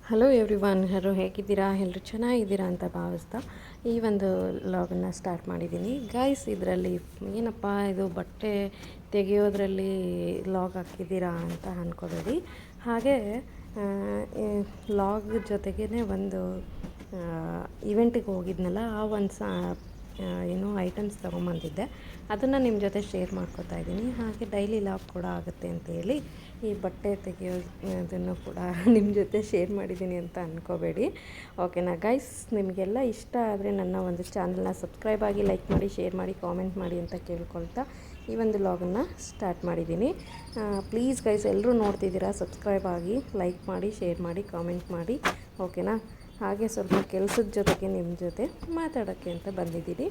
Hello everyone, ಎಲ್ಲರೂ ಹೇಗಿದ್ದೀರಾ? ಎಲ್ಲರೂ ಚೆನ್ನಾಗಿದ್ದೀರಾ ಅಂತ ಭಾವಿಸ್ತಾ ಈ ಒಂದು ಲಾಗನ್ನು ಸ್ಟಾರ್ಟ್ ಮಾಡಿದ್ದೀನಿ. ಗೈಸ್, ಇದರಲ್ಲಿ ಏನಪ್ಪ ಇದು ಬಟ್ಟೆ ತೆಗೆಯೋದ್ರಲ್ಲಿ ಲಾಗ್ ಹಾಕಿದ್ದೀರಾ ಅಂತ ಅಂದ್ಕೋಬೇಡಿ. ಹಾಗೆ ಲಾಗ್ ಜೊತೆಗೇ ಒಂದು ಇವೆಂಟಿಗೆ ಹೋಗಿದ್ನಲ್ಲ, ಆ ಒಂದು ಏನೋ ಐಟಮ್ಸ್ ತೊಗೊಂಬಂದಿದ್ದೆ, ಅದನ್ನು ನಿಮ್ಮ ಜೊತೆ ಶೇರ್ ಮಾಡ್ಕೋತಾ ಇದ್ದೀನಿ. ಹಾಗೆ ಡೈಲಿ ಲಾಗ್ ಕೂಡ ಆಗುತ್ತೆ ಅಂತೇಳಿ ಈ ಬಟ್ಟೆ ತೆಗೆಯೋದನ್ನು ಕೂಡ ನಿಮ್ಮ ಜೊತೆ ಶೇರ್ ಮಾಡಿದ್ದೀನಿ ಅಂತ ಅಂದ್ಕೋಬೇಡಿ. ಓಕೆನಾ ಗೈಸ್? ನಿಮಗೆಲ್ಲ ಇಷ್ಟ ಆದರೆ ನನ್ನ ಒಂದು ಚಾನಲ್ನ ಸಬ್ಸ್ಕ್ರೈಬ್ ಆಗಿ, ಲೈಕ್ ಮಾಡಿ, ಶೇರ್ ಮಾಡಿ, ಕಾಮೆಂಟ್ ಮಾಡಿ ಅಂತ ಕೇಳ್ಕೊಳ್ತಾ ಈ ಒಂದು ಲಾಗನ್ನು ಸ್ಟಾರ್ಟ್ ಮಾಡಿದ್ದೀನಿ. ಪ್ಲೀಸ್ ಗೈಸ್, ಎಲ್ಲರೂ ನೋಡ್ತಿದ್ದೀರಾ, ಸಬ್ಸ್ಕ್ರೈಬ್ ಆಗಿ, ಲೈಕ್ ಮಾಡಿ, ಶೇರ್ ಮಾಡಿ, ಕಾಮೆಂಟ್ ಮಾಡಿ. ಓಕೆನಾ? ಹಾಗೆ ಸ್ವಲ್ಪ ಕೆಲಸದ ಜೊತೆಗೆ ನಿಮ್ಮ ಜೊತೆ ಮಾತಾಡೋಕ್ಕೆ ಅಂತ ಬಂದಿದ್ದೀನಿ.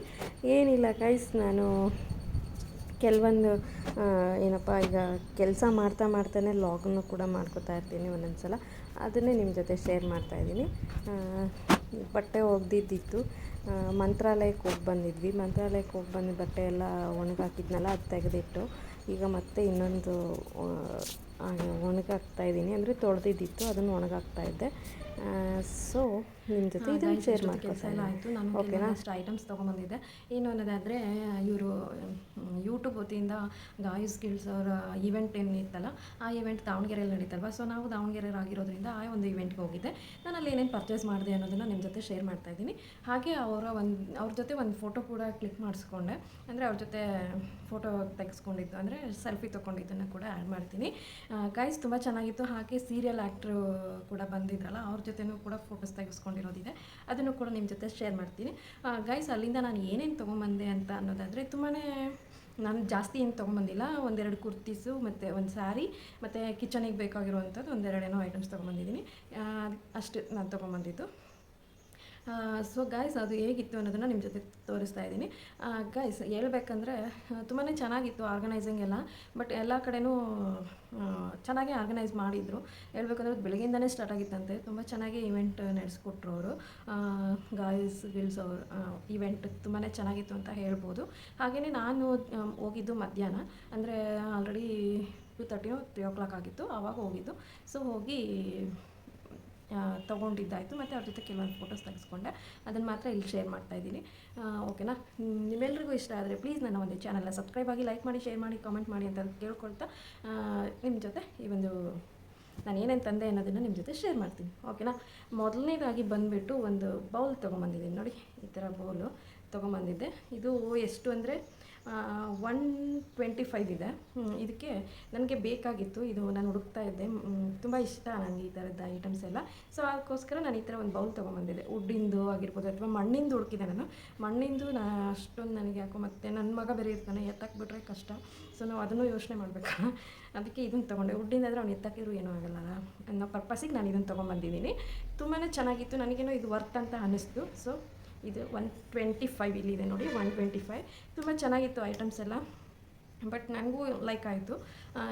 ಏನಿಲ್ಲ ಗೈಸ್, ನಾನು ಕೆಲವೊಂದು ಏನಪ್ಪ ಈಗ ಕೆಲಸ ಮಾಡ್ತಾನೆ ಲಾಗನ್ನು ಕೂಡ ಮಾಡ್ಕೋತಾ ಇರ್ತೀನಿ ಒಂದೊಂದು ಸಲ. ಅದನ್ನೇ ನಿಮ್ಮ ಜೊತೆ ಶೇರ್ ಮಾಡ್ತಾಯಿದ್ದೀನಿ. ಬಟ್ಟೆ ಒಗೆದಿದ್ದಿತ್ತು, ಮಂತ್ರಾಲಯಕ್ಕೆ ಹೋಗಿ ಬಂದಿದ್ವಿ. ಮಂತ್ರಾಲಯಕ್ಕೆ ಹೋಗಿ ಬಂದು ಬಟ್ಟೆ ಎಲ್ಲ ಒಣಗಾಕಿದ್ನಲ್ಲ, ಅದು ತೆಗೆದಿಟ್ಟು ಈಗ ಮತ್ತೆ ಇನ್ನೊಂದು ಒಣಗಾಕ್ತಾಯಿದ್ದೀನಿ. ಅಂದರೆ ತೊಳೆದಿದ್ದಿತ್ತು, ಅದನ್ನು ಒಣಗಾಕ್ತಾಯಿದ್ದೆ. ಸೊ ನಿಮ್ಮ ಜೊತೆ ಇದನ್ನು ಶೇರ್ ಮಾಡ್ಕೊತಾ ಎಲ್ಲ ಆಯಿತು. ನಾನು ಕೆಲವೊಂದಷ್ಟು ಐಟಮ್ಸ್ ತೊಗೊಂಬಂದಿದ್ದೆ. ಏನು ಅನ್ನೋದಾದರೆ, ಇವರು ಯೂಟ್ಯೂಬ್ ವತಿಯಿಂದ ಗಾಯ್ಸ್ ಗಿಲ್ಸ್ ಅವರ ಈವೆಂಟ್ ಏನಿತ್ತಲ್ಲ, ಆ ಈವೆಂಟ್ ದಾವಣಗೆರೆಯಲ್ಲಿ ನಡೀತಲ್ವ. ಸೊ ನಾವು ದಾವಣಗೆರೆಯಲ್ಲಿ ಆಗಿರೋದ್ರಿಂದ ಆ ಒಂದು ಈವೆಂಟ್ಗೆ ಹೋಗಿದ್ದೆ. ನಾನು ಅಲ್ಲಿ ಏನೇನು ಪರ್ಚೇಸ್ ಮಾಡಿದೆ ಅನ್ನೋದನ್ನು ನಿಮ್ಮ ಜೊತೆ ಶೇರ್ ಮಾಡ್ತಾಯಿದ್ದೀನಿ. ಹಾಗೆ ಅವ್ರ ಜೊತೆ ಒಂದು ಫೋಟೋ ಕೂಡ ಕ್ಲಿಕ್ ಮಾಡಿಸ್ಕೊಂಡೆ. ಅಂದರೆ ಅವ್ರ ಜೊತೆ ಫೋಟೋ ತೆಗೆಸ್ಕೊಂಡಿದ್ದು, ಅಂದರೆ ಸೆಲ್ಫಿ ತೊಗೊಂಡಿದ್ದನ್ನು ಕೂಡ ಆ್ಯಡ್ ಮಾಡ್ತೀನಿ. ಗೈಸ್, ತುಂಬ ಚೆನ್ನಾಗಿತ್ತು. ಹಾಗೆ ಸೀರಿಯಲ್ ಆ್ಯಕ್ಟ್ರು ಕೂಡ ಬಂದಿದ್ರಲ್ಲ, ಅವ್ರ ಜೊತೆನೂ ಕೂಡ ಫೋಟೋಸ್ ತೆಗೆಸ್ಕೊಂಡಿರೋದಿದೆ, ಅದನ್ನು ಕೂಡ ನಿಮ್ಮ ಜೊತೆ ಶೇರ್ ಮಾಡ್ತೀನಿ. ಗೈಸ್, ಅಲ್ಲಿಂದ ನಾನು ಏನೇನು ತೊಗೊಂಬಂದೆ ಅಂತ ಅನ್ನೋದಾದರೆ, ತುಂಬಾ ನಾನು ಜಾಸ್ತಿ ಏನು ತೊಗೊಂಬಂದಿಲ್ಲ. ಒಂದೆರಡು ಕುರ್ತೀಸು ಮತ್ತು ಒಂದು ಸ್ಯಾರಿ ಮತ್ತು ಕಿಚನಿಗೆ ಬೇಕಾಗಿರುವಂಥದ್ದು ಒಂದೆರಡೇನೋ ಐಟಮ್ಸ್ ತೊಗೊಂಬಂದಿದ್ದೀನಿ. ಅಷ್ಟು ನಾನು ತೊಗೊಂಬಂದಿದ್ದು. ಸೊ ಗಾಯ್ಸ್, ಅದು ಹೇಗಿತ್ತು ಅನ್ನೋದನ್ನು ನಿಮ್ಮ ಜೊತೆ ತೋರಿಸ್ತಾ ಇದ್ದೀನಿ. ಗಾಯ್ಸ್, ಹೇಳ್ಬೇಕಂದ್ರೆ ತುಂಬಾ ಚೆನ್ನಾಗಿತ್ತು ಆರ್ಗನೈಸಿಂಗ್ ಎಲ್ಲ. ಬಟ್ ಎಲ್ಲ ಕಡೆನೂ ಚೆನ್ನಾಗೇ ಆರ್ಗನೈಸ್ ಮಾಡಿದರು. ಹೇಳ್ಬೇಕಂದ್ರೆ ಬೆಳಗ್ಗೆಯಿಂದನೇ ಸ್ಟಾರ್ಟ್ ಆಗಿತ್ತಂತೆ. ತುಂಬ ಚೆನ್ನಾಗಿ ಈವೆಂಟ್ ನಡೆಸ್ಕೊಟ್ರು ಅವರು. ಗಾಯ್ಸ್ ಗಿಲ್ಸ್ ಅವರು ಈವೆಂಟ್ ತುಂಬಾ ಚೆನ್ನಾಗಿತ್ತು ಅಂತ ಹೇಳ್ಬೋದು. ಹಾಗೆಯೇ ನಾನು ಹೋಗಿದ್ದು ಮಧ್ಯಾಹ್ನ, ಅಂದರೆ ಆಲ್ರೆಡಿ 2:30 3 ಆಗಿತ್ತು ಆವಾಗ ಹೋಗಿದ್ದು. ಸೊ ಹೋಗಿ ತೊಗೊಂಡಿದ್ದಾಯಿತು, ಮತ್ತು ಅವ್ರ ಜೊತೆ ಕೆಲವೊಂದು ಫೋಟೋಸ್ ತೆಗೆಸ್ಕೊಂಡೆ. ಅದನ್ನು ಮಾತ್ರ ಇಲ್ಲಿ ಶೇರ್ ಮಾಡ್ತಾಯಿದ್ದೀನಿ. ಓಕೆನಾ? ನಿಮ್ಮೆಲ್ರಿಗೂ ಇಷ್ಟ ಆದರೆ ಪ್ಲೀಸ್ ನನ್ನ ಒಂದು ಚಾನಲ್ನ ಸಬ್ಸ್ಕ್ರೈಬ್ ಆಗಿ, ಲೈಕ್ ಮಾಡಿ, ಶೇರ್ ಮಾಡಿ, ಕಾಮೆಂಟ್ ಮಾಡಿ ಅಂತ ಕೇಳ್ಕೊಳ್ತಾ ನಿಮ್ಮ ಜೊತೆ ಈ ಒಂದು ನಾನು ಏನೇನು ತಂದೆ ಅನ್ನೋದನ್ನು ನಿಮ್ಮ ಜೊತೆ ಶೇರ್ ಮಾಡ್ತೀನಿ. ಓಕೆನಾ? ಮೊದಲನೇದಾಗಿ ಬಂದುಬಿಟ್ಟು ಒಂದು ಬೌಲ್ ತೊಗೊಂಬಂದಿದ್ದೀನಿ. ನೋಡಿ, ಈ ಥರ ಬೌಲು ತೊಗೊಂಬಂದಿದ್ದೆ. ಇದು ಎಷ್ಟು ಅಂದರೆ 125 ಇದೆ. ಇದಕ್ಕೆ ನನಗೆ ಬೇಕಾಗಿತ್ತು, ಇದು ನಾನು ಹುಡುಕ್ತಾ ಇದ್ದೆ. ತುಂಬ ಇಷ್ಟ ನನಗೆ ಈ ಥರದ ಐಟಮ್ಸ್ ಎಲ್ಲ. ಸೊ ಅದಕ್ಕೋಸ್ಕರ ನಾನು ಈ ಥರ ಒಂದು ಬೌಲ್ ತೊಗೊಂಬಂದಿದ್ದೆ. ವುಡ್ಡಿಂದು ಆಗಿರ್ಬೋದು ಅಥವಾ ಮಣ್ಣಿಂದು ಹುಡುಕಿದೆ ನಾನು. ಮಣ್ಣಿಂದು ಅಷ್ಟೊಂದು ನನಗೆ ಯಾಕೋ, ಮತ್ತು ನನ್ನ ಮಗ ಬೇರೆ ಇರ್ತಾನೆ, ಎತ್ತಕ್ಕೆ ಬಿಟ್ಟರೆ ಕಷ್ಟ. ಸೊ ನಾವು ಅದನ್ನು ಯೋಚನೆ ಮಾಡಬೇಕಾ, ಅದಕ್ಕೆ ಇದನ್ನು ತೊಗೊಂಡೆ. ವುಡ್ಡಿಂದಾದರೆ ಅವ್ನು ಎತ್ತಕ್ಕಿದ್ರು ಏನೂ ಆಗಲ್ಲ ಅನ್ನೋ ಪರ್ಪಸಿಗೆ ನಾನು ಇದನ್ನು ತೊಗೊಂಬಂದಿದ್ದೀನಿ. ತುಂಬಾ ಚೆನ್ನಾಗಿತ್ತು, ನನಗೇನೋ ಇದು ವರ್ತ್ ಅಂತ ಅನ್ನಿಸ್ತು. ಸೊ ಇದು 125 ಇಲ್ಲಿದೆ ನೋಡಿ, 125. ತುಂಬ ಚೆನ್ನಾಗಿತ್ತು ಐಟಮ್ಸ್ ಎಲ್ಲ. ಬಟ್ ನನಗೂ ಲೈಕ್ ಆಯಿತು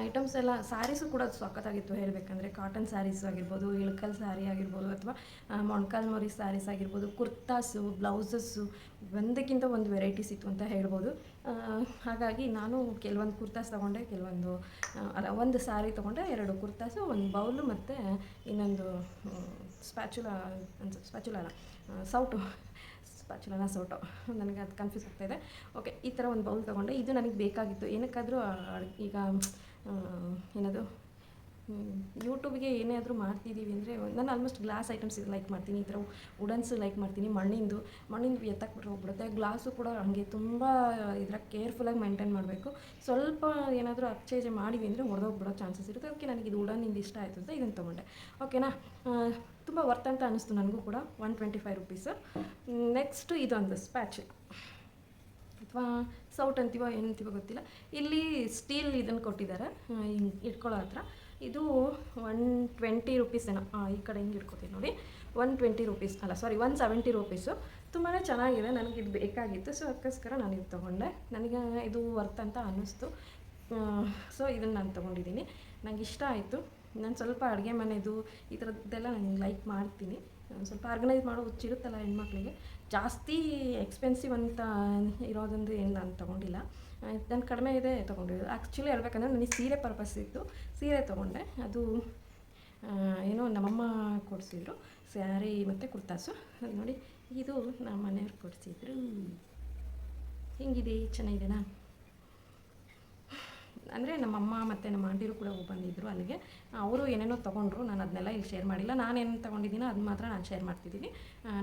ಐಟಮ್ಸ್ ಎಲ್ಲ. ಸ್ಯಾರೀಸು ಕೂಡ ಸಖತ್ತಾಗಿತ್ತು ಹೇಳಬೇಕಂದ್ರೆ. ಕಾಟನ್ ಸ್ಯಾರೀಸು ಆಗಿರ್ಬೋದು, ಇಳಕಲ್ ಸ್ಯಾರಿ ಆಗಿರ್ಬೋದು, ಅಥವಾ ಮೊಣಕಾಲು ಮರಿ ಸ್ಯಾರೀಸ್ ಆಗಿರ್ಬೋದು, ಕುರ್ತಾಸು, ಬ್ಲೌಸಸ್ಸು, ಒಂದಕ್ಕಿಂತ ಒಂದು ವೆರೈಟೀಸ್ ಇತ್ತು ಅಂತ ಹೇಳ್ಬೋದು. ಹಾಗಾಗಿ ನಾನು ಕೆಲವೊಂದು ಕುರ್ತಾಸ್ ತೊಗೊಂಡೆ, ಕೆಲವೊಂದು ಒಂದು ಸ್ಯಾರಿ ತೊಗೊಂಡೆ, 2 ಕುರ್ತಾಸು, ಒಂದು ಬೌಲು, ಮತ್ತು ಇನ್ನೊಂದು ಸ್ಪ್ಯಾಚುಲ ಅಲ್ಲ, ಸೌಟು, ನನಗೆ ಅದು ಕನ್ಫ್ಯೂಸ್ ಆಗ್ತಾಯಿದೆ. ಓಕೆ, ಈ ಥರ ಒಂದು ಬೌಲ್ ತೊಗೊಂಡೆ. ಇದು ನನಗೆ ಬೇಕಾಗಿತ್ತು ಏನಕ್ಕಾದರೂ. ಈಗ ಏನದು, ಯೂಟ್ಯೂಬಿಗೆ ಏನೇ ಆದರೂ ಮಾಡ್ತಿದ್ದೀವಿ ಅಂದರೆ, ನಾನು ಆಲ್ಮೋಸ್ಟ್ ಗ್ಲಾಸ್ ಐಟಮ್ಸ್ ಲೈಕ್ ಮಾಡ್ತೀನಿ. ಈ ಥರ ವುಡನ್ಸ್ ಲೈಕ್ ಮಾಡ್ತೀನಿ. ಮಣ್ಣಿಂದು ಎತ್ತಕ್ಕೆ ಬಿಟ್ಟರೆ ಹೋಗ್ಬಿಡುತ್ತೆ. ಗ್ಲಾಸು ಕೂಡ ಹಾಗೆ ತುಂಬ ಕೇರ್ಫುಲ್ಲಾಗಿ ಮೇಂಟೈನ್ ಮಾಡಬೇಕು. ಸ್ವಲ್ಪ ಏನಾದರೂ ಅಚ್ಚೇಜೆ ಮಾಡಿವಿ ಅಂದರೆ ಹೊಡೆದೋಗ್ಬಿಡೋ ಚಾನ್ಸಸ್ ಇರುತ್ತೆ. ಅದಕ್ಕೆ ನನಗೆ ಇದು ವುಡನ್ನಿಂದ ಇಷ್ಟ ಆಯಿತು ಅಂತ ಇದನ್ನು ತೊಗೊಂಡೆ. ಓಕೆನಾ? ತುಂಬ ವರ್ತ್ ಅಂತ ಅನ್ನಿಸ್ತು ನನಗೂ ಕೂಡ. 125 ರುಪೀಸು. ನೆಕ್ಸ್ಟು ಇದೊಂದು ಸ್ಪ್ಯಾಚುಲ ಅಥವಾ ಸೌಟ್ ಅಂತೀವೋ ಏನಂತೀವೋ ಗೊತ್ತಿಲ್ಲ. ಇಲ್ಲಿ ಸ್ಟೀಲ್ ಇದನ್ನು ಕೊಟ್ಟಿದ್ದಾರೆ ಹಿಂಗೆ ಇಟ್ಕೊಳ್ಳೋ ಹತ್ರ. ಇದು 120 ರುಪೀಸ್ ಏನೋ. ಈ ಕಡೆ ಹಿಂಗೆ ಇಟ್ಕೊತೀನಿ ನೋಡಿ, 120 ರುಪೀಸ್ ಅಲ್ಲ, ಸಾರಿ 170 ರುಪೀಸು. ತುಂಬಾ ಚೆನ್ನಾಗಿದೆ, ನನಗೆ ಇದು ಬೇಕಾಗಿತ್ತು. ಸೊ ಅದಕ್ಕೋಸ್ಕರ ನಾನು ಇದು ತೊಗೊಂಡೆ. ನನಗೆ ಇದು ವರ್ತ್ ಅಂತ ಅನ್ನಿಸ್ತು. ಸೊ ಇದನ್ನು ನಾನು ತೊಗೊಂಡಿದ್ದೀನಿ. ನನಗೆ ಇಷ್ಟ ಆಯಿತು. ನಾನು ಸ್ವಲ್ಪ ಅಡುಗೆ ಮನೆದು ಈ ಥರದ್ದೆಲ್ಲ ನಾನು ಲೈಕ್ ಮಾಡ್ತೀನಿ. ಸ್ವಲ್ಪ ಆರ್ಗನೈಸ್ ಮಾಡೋ ಹುಚ್ಚಿರುತ್ತಲ್ಲ ಹೆಣ್ಮಕ್ಳಿಗೆ. ಜಾಸ್ತಿ ಎಕ್ಸ್ಪೆನ್ಸಿವ್ ಅಂತ ಇರೋದೊಂದು ಏನು ನಾನು ತೊಗೊಂಡಿಲ್ಲ. ನಾನು ಕಡಿಮೆ ಇದೆ ತೊಗೊಂಡಿರೋದು. ಆ್ಯಕ್ಚುಲಿ ಹೇಳ್ಬೇಕಂದ್ರೆ ನನಗೆ ಸೀರೆ ಪರ್ಪಸ್ ಇತ್ತು, ಸೀರೆ ತೊಗೊಂಡೆ. ಅದು ಏನೋ ನಮ್ಮಮ್ಮ ಕೊಡಿಸಿದ್ರು ಸ್ಯಾರಿ ಮತ್ತು ಕುರ್ತಾಸು. ಅದು ನೋಡಿ, ಇದು ನಮ್ಮ ಮನೆಯವ್ರು ಕೊಡಿಸಿದ್ರು. ಹೆಂಗಿದೆ, ಚೆನ್ನಾಗಿದೆನಾ? ಅಂದರೆ ನಮ್ಮಮ್ಮ ಮತ್ತು ನಮ್ಮ ಆಂಟಿರು ಕೂಡ ಬಂದಿದ್ದರು ಅಲ್ಲಿಗೆ. ಅವರು ಏನೇನೋ ತೊಗೊಂಡ್ರು, ನಾನು ಅದನ್ನೆಲ್ಲ ಇಲ್ಲಿ ಶೇರ್ ಮಾಡಿಲ್ಲ. ನಾನೇನು ತೊಗೊಂಡಿದ್ದೀನೋ ಅದು ಮಾತ್ರ ನಾನು ಶೇರ್ ಮಾಡ್ತಿದ್ದೀನಿ.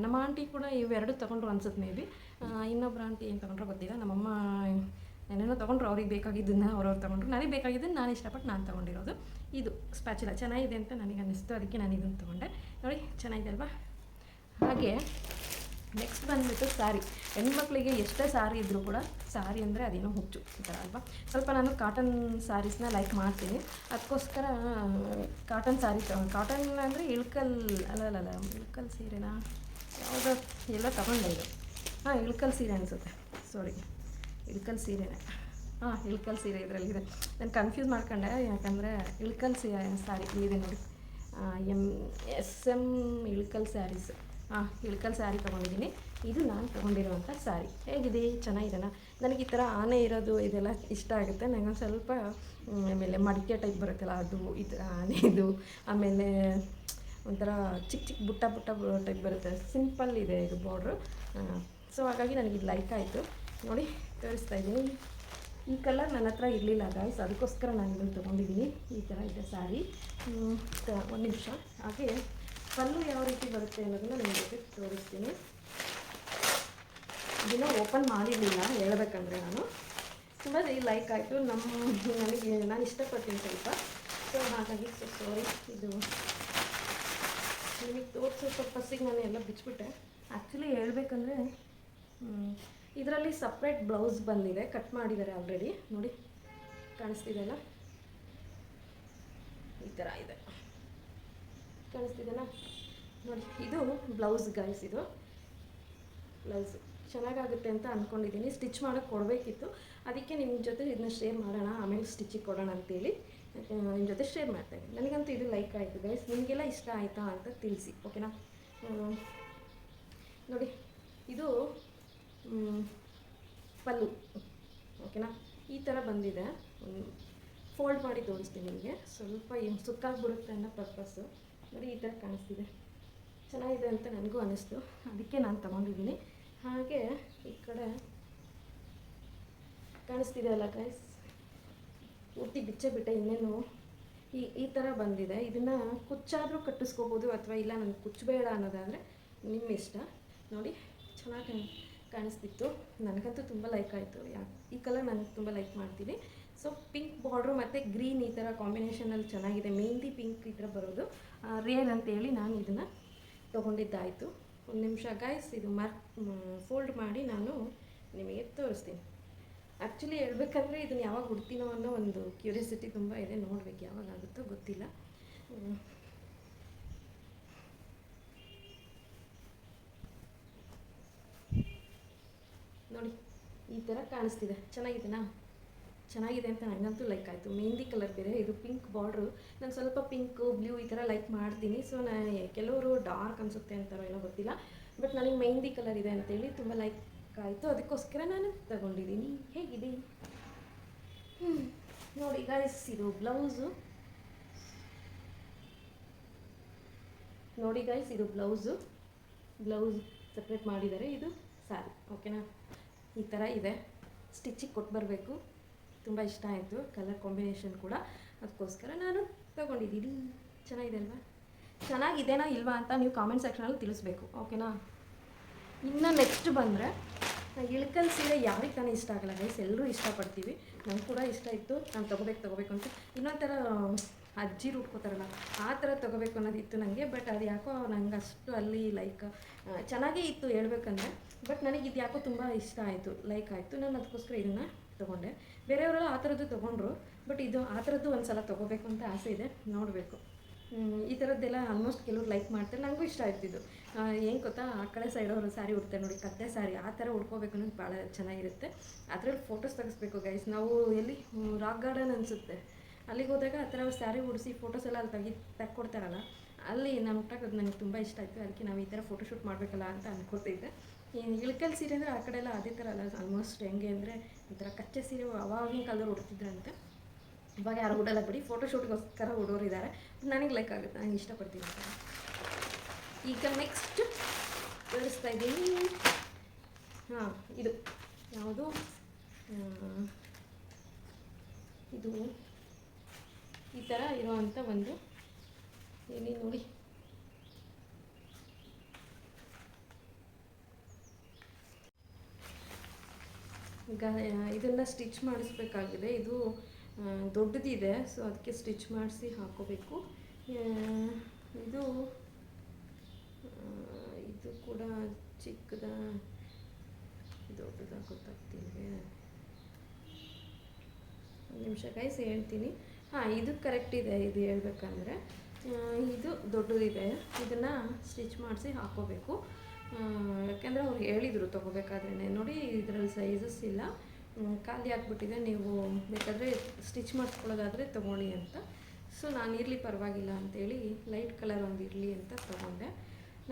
ನಮ್ಮ ಆಂಟಿ ಕೂಡ ಇವೆರಡು ತೊಗೊಂಡ್ರು ಅನ್ಸುತ್ತೆ ಮೇ ಬಿ. ಇನ್ನೊಬ್ಬರು ಆಂಟಿ ಏನು ತೊಗೊಂಡ್ರೋ ಗೊತ್ತಿಲ್ಲ. ನಮ್ಮಮ್ಮ ಏನೇನೋ ತೊಗೊಂಡ್ರು, ಅವ್ರಿಗೆ ಬೇಕಾಗಿದ್ದನ್ನು ಅವ್ರವ್ರು ತೊಗೊಂಡ್ರು. ನನಗೆ ಬೇಕಾಗಿದ್ದನ್ನು ನಾನು ಇಷ್ಟಪಟ್ಟು ನಾನು ತೊಗೊಂಡಿರೋದು. ಇದು ಸ್ಪ್ಯಾಚುಲ ಚೆನ್ನಾಗಿದೆ ಅಂತ ನನಗೆ ಅನ್ನಿಸ್ತು, ಅದಕ್ಕೆ ನಾನು ಇದನ್ನು ತೊಗೊಂಡೆ. ನೋಡಿ ಚೆನ್ನಾಗಿದೆ ಅಲ್ವಾ? ಹಾಗೆ ನೆಕ್ಸ್ಟ್ ಬಂದುಬಿಟ್ಟು ಸ್ಯಾರಿ. ಹೆಣ್ಮಕ್ಳಿಗೆ ಎಷ್ಟೇ ಸ್ಯಾರಿ ಇದ್ದರೂ ಕೂಡ ಸ್ಯಾರಿ ಅಂದರೆ ಅದೇನೋ ಹುಚ್ಚು ಈ ಥರ ಅಲ್ವಾ. ಸ್ವಲ್ಪ ನಾನು ಕಾಟನ್ ಸ್ಯಾರೀಸ್ನ ಲೈಕ್ ಮಾಡ್ತೀನಿ, ಅದಕ್ಕೋಸ್ಕರ ಕಾಟನ್ ಸ್ಯಾರಿ ಕಾಟನ್ ಅಂದರೆ ಇಳ್ಕಲ್ ಅಲ್ಲ ಇಳ್ಕಲ್ ಸೀರೆನಾ ಯಾವುದೋ ಎಲ್ಲ ತೊಗೊಂಡೆ ಇದು. ಇಳ್ಕಲ್ ಸೀರೆ ಅನಿಸುತ್ತೆ, ಸಾರಿ ಇಳ್ಕಲ್ ಸೀರೆನೇ. ಇಳ್ಕಲ್ ಸೀರೆ ಇದರಲ್ಲಿದೆ. ನಾನು ಕನ್ಫ್ಯೂಸ್ ಮಾಡ್ಕೊಂಡೆ, ಯಾಕಂದರೆ ಇಳ್ಕಲ್ ಸ್ಯಾರಿ ಇದೆ ನೋಡಿ, SM ಇಳ್ಕಲ್ ಸ್ಯಾರೀಸ್. ಇಳ್ಕಲ್ ಸ್ಯಾರಿ ತೊಗೊಂಡಿದ್ದೀನಿ. ಇದು ನಾನು ತೊಗೊಂಡಿರುವಂಥ ಸ್ಯಾರಿ. ಹೇಗಿದೆ, ಚೆನ್ನಾಗಿದೆನಾ? ನನಗೆ ಈ ಥರ ಆನೆ ಇರೋದು ಇದೆಲ್ಲ ಇಷ್ಟ ಆಗುತ್ತೆ. ನನಗೊಂದು ಸ್ವಲ್ಪ ಆಮೇಲೆ ಮಡಿಕೆ ಟೈಪ್ ಬರುತ್ತಲ್ಲ ಅದು, ಈ ಥರ ಆನೆದು, ಆಮೇಲೆ ಒಂಥರ ಚಿಕ್ಕ ಚಿಕ್ಕ ಬುಟ್ಟ ಟೈಪ್ ಬರುತ್ತೆ. ಸಿಂಪಲ್ ಇದೆ ಇದು ಬಾರ್ಡ್ರು. ಸೊ ಹಾಗಾಗಿ ನನಗಿದು ಲೈಕ್ ಆಯಿತು. ನೋಡಿ ತೋರಿಸ್ತಾ ಇದ್ದೀನಿ. ಈ ಕಲರ್ ನನ್ನ ಹತ್ರ ಇರಲಿಲ್ಲ ಗಾಯ್ಸ್, ಅದಕ್ಕೋಸ್ಕರ ನಾನು ಇದನ್ನು ತೊಗೊಂಡಿದ್ದೀನಿ. ಈ ಥರ ಇದೆ ಸ್ಯಾರಿ. ಒಂದು ನಿಮಿಷ. ಹಾಗೆ ಪಲ್ಲು ಯಾವ ರೀತಿ ಬರುತ್ತೆ ಅನ್ನೋದನ್ನು ನಿಮಗೆ ತೋರಿಸ್ತೀನಿ. ಇದನ್ನು ಓಪನ್ ಮಾಡಿರಲಿಲ್ಲ ಹೇಳ್ಬೇಕಂದ್ರೆ ನಾನು. ತುಂಬ ಲೈಕ್ ಆಯಿತು. ನಾನು ಇಷ್ಟಪಡ್ತೀನಿ ಸ್ವಲ್ಪ. ಸೊ ಹಾಗಾಗಿ ಸಾರಿ, ಇದು ನಿಮಗೆ ತೋರಿಸೋ ಪರ್ಪಸ್ಸಿಗೆ ನಾನು ಎಲ್ಲ ಬಿಚ್ಚಿಬಿಟ್ಟೆ. ಆ್ಯಕ್ಚುಲಿ ಹೇಳ್ಬೇಕಂದ್ರೆ ಇದರಲ್ಲಿ ಸಪ್ರೇಟ್ ಬ್ಲೌಸ್ ಬಂದಿದೆ, ಕಟ್ ಮಾಡಿದ್ದಾರೆ ಆಲ್ರೆಡಿ. ನೋಡಿ ಕಾಣಿಸ್ತಿದೆಯಲ್ಲ, ಈ ಥರ ಇದೆ, ಕಾಣಿಸ್ತಿದೆನಾ? ನೋಡಿ ಇದು ಬ್ಲೌಸ್ ಗೈಸ್. ಇದು ಬ್ಲೌಸ್ ಚೆನ್ನಾಗಾಗುತ್ತೆ ಅಂತ ಅಂದ್ಕೊಂಡಿದ್ದೀನಿ. ಸ್ಟಿಚ್ ಮಾಡೋಕ್ಕೆ ಕೊಡಬೇಕಿತ್ತು, ಅದಕ್ಕೆ ನಿಮ್ಮ ಜೊತೆ ಇದನ್ನ ಶೇರ್ ಮಾಡೋಣ, ಆಮೇಲೆ ಸ್ಟಿಚಿಗೆ ಕೊಡೋಣ ಅಂತೇಳಿ ನಿಮ್ಮ ಜೊತೆ ಶೇರ್ ಮಾಡ್ತಾಯಿದ್ದೀನಿ. ನನಗಂತೂ ಇದು ಲೈಕ್ ಆಯಿತು ಗೈಸ್. ನಿಮಗೆಲ್ಲ ಇಷ್ಟ ಆಯಿತಾ ಅಂತ ತಿಳಿಸಿ, ಓಕೆನಾ? ನೋಡಿ ಇದು ಪಲ್ಲು, ಓಕೆನಾ? ಈ ಥರ ಬಂದಿದೆ. ಫೋಲ್ಡ್ ಮಾಡಿ ತೋರಿಸ್ತೀನಿ ನಿಮಗೆ, ಸ್ವಲ್ಪ ಸುಕ್ಕಾಗ್ಬಿಡುತ್ತೆ ಅನ್ನೋ ಪರ್ಪಸ್ಸು. ನೋಡಿ ಈ ಥರ ಕಾಣಿಸ್ತಿದೆ, ಚೆನ್ನಾಗಿದೆ ಅಂತ ನನಗೂ ಅನ್ನಿಸ್ತು, ಅದಕ್ಕೆ ನಾನು ತೊಗೊಂಡಿದ್ದೀನಿ. ಹಾಗೆ ಈ ಕಡೆ ಕಾಣಿಸ್ತಿದೆ ಅಲ್ಲ ಗೈಸ್, ಪೂರ್ತಿ ಬಿಟ್ಟೆ ಇನ್ನೇನು ಈ ಥರ ಬಂದಿದೆ. ಇದನ್ನು ಕುಚ್ಚಾದರೂ ಕಟ್ಟಿಸ್ಕೋಬೋದು, ಅಥವಾ ಇಲ್ಲ ನನಗೆ ಕುಚ್ಚಬೇಡ ಅನ್ನೋದಾದರೆ ನಿಮ್ಮ ಇಷ್ಟ. ನೋಡಿ ಚೆನ್ನಾಗಿ ಕಾಣಿಸ್ತಿತ್ತು, ನನಗಂತೂ ತುಂಬ ಲೈಕ್ ಆಯಿತು. ಈ ಕಲರ್ ನಾನು ತುಂಬ ಲೈಕ್ ಮಾಡ್ತೀನಿ. ಸೊ ಪಿಂಕ್ ಬಾರ್ಡ್ರು ಮತ್ತು ಗ್ರೀನ್ ಈ ಥರ ಕಾಂಬಿನೇಷನಲ್ಲಿ ಚೆನ್ನಾಗಿದೆ. ಮೆಹಂದಿ ಪಿಂಕ್ ಈ ಥರ ಬರೋದು ರೇರ್ ಅಂತೇಳಿ ನಾನು ಇದನ್ನು ತೊಗೊಂಡಿದ್ದಾಯಿತು. ಒಂದು ನಿಮಿಷ ಗೈಸ್, ಇದು ಫೋಲ್ಡ್ ಮಾಡಿ ನಾನು ನಿಮಗೆ ತೋರಿಸ್ತೀನಿ. ಆ್ಯಕ್ಚುಲಿ ಹೇಳ್ಬೇಕಂದ್ರೆ ಇದನ್ನು ಯಾವಾಗ ಉಡ್ತೀನೋ ಅನ್ನೋ ಒಂದು ಕ್ಯೂರಿಯಾಸಿಟಿ ತುಂಬ ಇದೆ. ನೋಡ್ಬೇಕು ಯಾವಾಗ ಆಗುತ್ತೋ ಗೊತ್ತಿಲ್ಲ. ನೋಡಿ ಈ ಥರ ಕಾಣಿಸ್ತಿದೆ, ಚೆನ್ನಾಗಿದೆನಾ? ಚೆನ್ನಾಗಿದೆ ಅಂತ ನನಗಂತೂ ಲೈಕ್ ಆಯಿತು. ಮೆಹಂದಿ ಕಲರ್ ಬೇರೆ, ಇದು ಪಿಂಕ್ ಬಾರ್ಡ್ರು. ನಾನು ಸ್ವಲ್ಪ ಪಿಂಕು ಬ್ಲೂ ಈ ಥರ ಲೈಕ್ ಮಾಡ್ತೀನಿ. ಸೊ ನಾನು ಕೆಲವರು ಡಾರ್ಕ್ ಅನಿಸುತ್ತೆ ಅಂತಾರೋ ಏನೋ ಗೊತ್ತಿಲ್ಲ, ಬಟ್ ನನಗೆ ಮೆಹಂದಿ ಕಲರ್ ಇದೆ ಅಂತೇಳಿ ತುಂಬ ಲೈಕ್ ಆಯಿತು, ಅದಕ್ಕೋಸ್ಕರ ನಾನು ತಗೊಂಡಿದ್ದೀನಿ. ಹೇಗಿದೆ ನೋಡಿ ಗೈಸ್, ಇದು ಬ್ಲೌಸು. ನೋಡಿ ಗೈಸ್, ಇದು ಬ್ಲೌಸ್ ಸಪ್ರೇಟ್ ಮಾಡಿದ್ದಾರೆ. ಇದು ಸ್ಯಾರಿ, ಓಕೆನಾ? ಈ ಥರ ಇದೆ. ಸ್ಟಿಚಿಗೆ ಕೊಟ್ಟು ಬರಬೇಕು. ತುಂಬ ಇಷ್ಟ ಆಯಿತು ಕಲರ್ ಕಾಂಬಿನೇಷನ್ ಕೂಡ, ಅದಕ್ಕೋಸ್ಕರ ನಾನು ತೊಗೊಂಡಿದ್ದೀನಿ. ಚೆನ್ನಾಗಿದೆ ಅಲ್ವಾ? ಚೆನ್ನಾಗಿದೆನಾ ಇಲ್ವಾ ಅಂತ ನೀವು ಕಾಮೆಂಟ್ ಸೆಕ್ಷನಲ್ಲಿ ತಿಳಿಸ್ಬೇಕು, ಓಕೆನಾ? ಇನ್ನು ನೆಕ್ಸ್ಟ್ ಬಂದರೆ ಇಳ್ಕಲ್ ಸೀರೆ ಯಾರಿಗೆ ತಾನೇ ಇಷ್ಟ ಆಗಲ್ಲ ಗೈಸ್, ಎಲ್ಲರೂ ಇಷ್ಟಪಡ್ತೀವಿ. ನನಗೆ ಕೂಡ ಇಷ್ಟ ಇತ್ತು, ನಾನು ತೊಗೋಬೇಕು ಅಂತ. ಇನ್ನೊಂಥರ ಅಜ್ಜಿರು ಉಟ್ಕೋತಾರಲ್ಲ ಆ ಥರ ತೊಗೋಬೇಕು ಅನ್ನೋದಿತ್ತು ನನಗೆ. ಬಟ್ ಅದು ಯಾಕೋ ನಂಗೆ ಅಷ್ಟು ಅಲ್ಲಿ ಲೈಕ್ ಚೆನ್ನಾಗೇ ಇತ್ತು ಹೇಳ್ಬೇಕಂದ್ರೆ, ಬಟ್ ನನಗೆ ಇದು ಯಾಕೋ ತುಂಬ ಇಷ್ಟ ಆಯಿತು, ಲೈಕ್ ಆಯಿತು. ನಾನು ಅದಕ್ಕೋಸ್ಕರ ಇದನ್ನು ತೊಗೊಂಡೆ. ಬೇರೆಯವರೆಲ್ಲ ಆ ಥರದ್ದು ತೊಗೊಂಡ್ರು, ಬಟ್ ಇದು ಆ ಥರದ್ದು ಒಂದು ಸಲ ತೊಗೋಬೇಕು ಅಂತ ಆಸೆ ಇದೆ, ನೋಡಬೇಕು. ಈ ಥರದ್ದೆಲ್ಲ ಆಲ್ಮೋಸ್ಟ್ ಕೆಲವ್ರು ಲೈಕ್ ಮಾಡ್ತಾರೆ, ನನಗೂ ಇಷ್ಟ ಆಯ್ತಿದ್ದು. ಏನು ಗೊತ್ತಾ, ಆ ಕಡೆ ಸೈಡವರು ಸ್ಯಾರಿ ಉಡ್ತಾರೆ ನೋಡಿ, ಕತ್ತೆ ಸ್ಯಾರಿ, ಆ ಥರ ಉಡ್ಕೋಬೇಕು ಅನ್ನೋದು ಭಾಳ ಚೆನ್ನಾಗಿರುತ್ತೆ. ಅದರಲ್ಲಿ ಫೋಟೋಸ್ ತೆಗಿಸ್ಬೇಕು ಗೈಸ್. ನಾವು ಎಲ್ಲಿ ರಾಕ್ ಗಾರ್ಡನ್ ಅನಿಸುತ್ತೆ, ಅಲ್ಲಿಗೆ ಹೋದಾಗ ಆ ಥರ ಸ್ಯಾರಿ ಉಡಿಸಿ ಫೋಟೋಸ್ ಎಲ್ಲ ಅಲ್ಲಿ ತೆಕ್ಕೊಡ್ತಾರಲ್ಲ, ಅಲ್ಲಿ ನಾನು ಉಟ್ಟಾಕೋದು ನನಗೆ ತುಂಬ ಇಷ್ಟ ಆಯಿತು. ಅದಕ್ಕೆ ನಾವು ಈ ಥರ ಫೋಟೋಶೂಟ್ ಮಾಡಬೇಕಲ್ಲ ಅಂತ ಅಂದ್ಕೊತಿದ್ದೆ. ಇಳ್ಕಲ್ ಸೀರೆ ಅಂದರೆ ಆ ಕಡೆ ಎಲ್ಲ ಅದೇ ಥರ ಅಲ್ಲ, ಆಲ್ಮೋಸ್ಟ್ ಹೆಂಗೆ ಅಂದರೆ ಒಂಥರ ಕಚ್ಚೆ ಸೀರೆ ಅವಾಗಿನ ಕಾಲದವ್ರು ಉಡ್ತಿದ್ರಂತೆ. ಇವಾಗ ಯಾರು ಉಡಲ್ಲ ಬಿಡಿ, ಫೋಟೋಶೂಟ್ಗೋಸ್ಕರ ಉಡೋರಿದ್ದಾರೆ, ನನಗೆ ಲೈಕ್ ಆಗುತ್ತೆ, ನಾನು ಇಷ್ಟಪಡ್ತೀನಿ. ಈಗ ನೆಕ್ಸ್ಟ್ ತೋರಿಸ್ತಾ ಇದ್ದೀನಿ. ಹಾಂ, ಇದು ಯಾವುದು, ಇದು ಈ ಥರ ಇರೋವಂಥ ಒಂದು ಏನೇ ನೋಡಿ, ಈಗ ಇದನ್ನು ಸ್ಟಿಚ್ ಮಾಡಿಸ್ಬೇಕಾಗಿದೆ. ಇದು ದೊಡ್ಡದಿದೆ, ಸೊ ಅದಕ್ಕೆ ಸ್ಟಿಚ್ ಮಾಡಿಸಿ ಹಾಕೋಬೇಕು. ಇದು ಇದು ಕೂಡ ಚಿಕ್ಕದ ದೊಡ್ಡದಾಗಿ ಗೊತ್ತಾಗ್ತಿಲ್ವೇ, ಒಂದು ನಿಮಿಷ ಗೈಸ್ ಹೇಳ್ತೀನಿ. ಹಾಂ, ಇದು ಕರೆಕ್ಟ್ ಇದೆ. ಇದು ಹೇಳ್ಬೇಕಂದ್ರೆ ಇದು ದೊಡ್ಡದಿದೆ, ಇದನ್ನು ಸ್ಟಿಚ್ ಮಾಡಿಸಿ ಹಾಕೋಬೇಕು. ಯಾಕೆಂದರೆ ಅವ್ರು ಹೇಳಿದರು ತೊಗೋಬೇಕಾದ್ರೆ, ನೋಡಿ ಇದರಲ್ಲಿ ಸೈಜಸ್ ಇಲ್ಲ, ಖಾಲಿ ಆಗಿಬಿಟ್ಟಿದೆ, ನೀವು ಬೇಕಾದರೆ ಸ್ಟಿಚ್ ಮಾಡಿಸ್ಕೊಳ್ಳೋದಾದರೆ ತೊಗೊಳ್ಳಿ ಅಂತ. ಸೊ ನಾನು ಇರಲಿ ಪರವಾಗಿಲ್ಲ ಅಂತೇಳಿ ಲೈಟ್ ಕಲರ್ ಒಂದು ಇರಲಿ ಅಂತ ತೊಗೊಂಡೆ.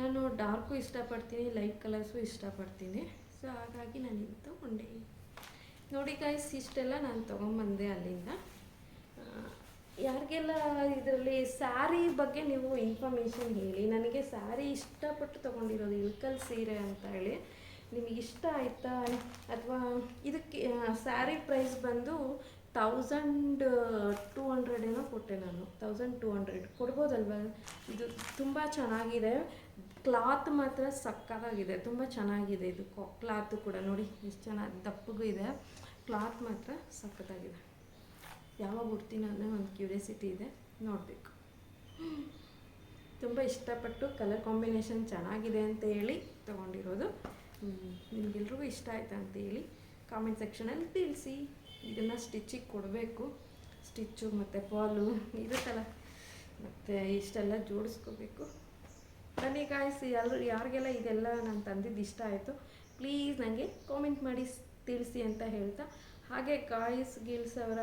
ನಾನು ಡಾರ್ಕು ಇಷ್ಟಪಡ್ತೀನಿ, ಲೈಟ್ ಕಲರ್ಸು ಇಷ್ಟಪಡ್ತೀನಿ, ಸೊ ಹಾಗಾಗಿ ನಾನು ಇದು ತೊಗೊಂಡೆ. ನೋಡಿ ಗೈಸ್, ಇಷ್ಟೆಲ್ಲ ನಾನು ತೊಗೊಂಬಂದೆ ಅಲ್ಲಿಂದ. ಯಾರಿಗೆಲ್ಲ ಇದರಲ್ಲಿ ಸ್ಯಾರಿ ಬಗ್ಗೆ ನೀವು ಇನ್ಫಾರ್ಮೇಷನ್ ಹೇಳಿ. ನನಗೆ ಸ್ಯಾರಿ ಇಷ್ಟಪಟ್ಟು ತೊಗೊಂಡಿರೋದು ಇಳ್ಕಲ್ ಸೀರೆ ಅಂತ ಹೇಳಿ, ನಿಮಗೆ ಇಷ್ಟ ಆಯಿತಾ? ಅಥವಾ ಇದಕ್ಕೆ ಸ್ಯಾರಿ ಪ್ರೈಸ್ ಬಂದು 1200 ಏನೋ ಕೊಟ್ಟೆ ನಾನು, 1200 ಕೊಡ್ಬೋದಲ್ವ? ಇದು ತುಂಬ ಚೆನ್ನಾಗಿದೆ, ಕ್ಲಾತ್ ಮಾತ್ರ ಸಕ್ಕತ್ತಾಗಿದೆ, ತುಂಬ ಚೆನ್ನಾಗಿದೆ. ಇದು ಕ್ಲಾತು ಕೂಡ ನೋಡಿ ಎಷ್ಟು ಚೆನ್ನಾಗಿ ದಪ್ಪಗೂ ಇದೆ, ಕ್ಲಾತ್ ಮಾತ್ರ ಸಕ್ಕತ್ತಾಗಿದೆ. ಯಾವಾಗ ಉಡ್ತೀನಿ ಅನ್ನೋ ಒಂದು ಕ್ಯೂರಿಯಾಸಿಟಿ ಇದೆ, ನೋಡಬೇಕು. ತುಂಬ ಇಷ್ಟಪಟ್ಟು ಕಲರ್ ಕಾಂಬಿನೇಷನ್ ಚೆನ್ನಾಗಿದೆ ಅಂತ ಹೇಳಿ ತೊಗೊಂಡಿರೋದು. ನಿಮಗೆಲ್ರಿಗೂ ಇಷ್ಟ ಆಯ್ತಾ ಅಂತ ಹೇಳಿ ಕಾಮೆಂಟ್ ಸೆಕ್ಷನಲ್ಲಿ ತಿಳಿಸಿ. ಇದನ್ನು ಸ್ಟಿಚ್ಚಿಗೆ ಕೊಡಬೇಕು, ಸ್ಟಿಚ್ಚು ಮತ್ತು ಫಾಲು ಇರುತ್ತಲ್ಲ, ಮತ್ತು ಇಷ್ಟೆಲ್ಲ ಜೋಡಿಸ್ಕೋಬೇಕು. ಬನ್ನಿ ಗಾಯ್ಸ್, ಯಾರಿಗೆಲ್ಲ ಇದೆಲ್ಲ ನಾನು ತಂದಿದ್ದು ಇಷ್ಟ ಆಯಿತು ಪ್ಲೀಸ್ ನನಗೆ ಕಾಮೆಂಟ್ ಮಾಡಿ ತಿಳಿಸಿ ಅಂತ ಹೇಳ್ತಾ, ಹಾಗೆ ಗಿಲ್ಸ್ ಅವರ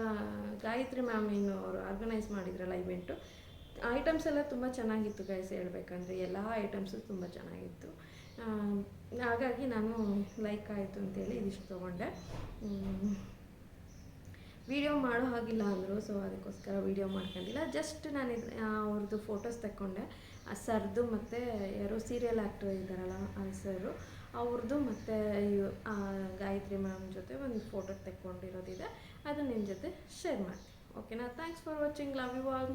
ಗಾಯತ್ರಿ ಮ್ಯಾಮ್ ಏನು ಅವರು ಆರ್ಗನೈಸ್ ಮಾಡಿದ್ರಲ್ಲ ಇವೆಂಟು, ಐಟಮ್ಸ್ ಎಲ್ಲ ತುಂಬ ಚೆನ್ನಾಗಿತ್ತು ಗೈಸ್. ಹೇಳ್ಬೇಕಂದ್ರೆ ಎಲ್ಲ ಐಟಮ್ಸು ತುಂಬ ಚೆನ್ನಾಗಿತ್ತು, ಹಾಗಾಗಿ ನಾನು ಲೈಕ್ ಆಯಿತು ಅಂತೇಳಿ ಇದಿಷ್ಟು ತೊಗೊಂಡೆ. ವೀಡಿಯೋ ಮಾಡೋ ಹಾಗಿಲ್ಲ ಅಂದರು, ಸೊ ಅದಕ್ಕೋಸ್ಕರ ವೀಡಿಯೋ ಮಾಡ್ಕೊಂಡಿಲ್ಲ. ಜಸ್ಟ್ ನಾನು ಅವ್ರದ್ದು ಫೋಟೋಸ್ ತಗೊಂಡೆ, ಆ ಸರ್ದು ಮತ್ತು ಯಾರೋ ಸೀರಿಯಲ್ ಆ್ಯಕ್ಟರ್ ಇದ್ದಾರಲ್ಲ ಆ ಸರು ಅವ್ರದ್ದು, ಮತ್ತು ಗಾಯತ್ರಿ ಮ್ಯಾಮ್ ಜೊತೆ ಒಂದು ಫೋಟೋ ತೆಕ್ಕೊಂಡಿರೋದಿದೆ, ಅದು ನಿಮ್ಮ ಜೊತೆ ಶೇರ್ ಮಾಡ್ತೀನಿ. ಓಕೆನಾ? Thanks for watching, love you all.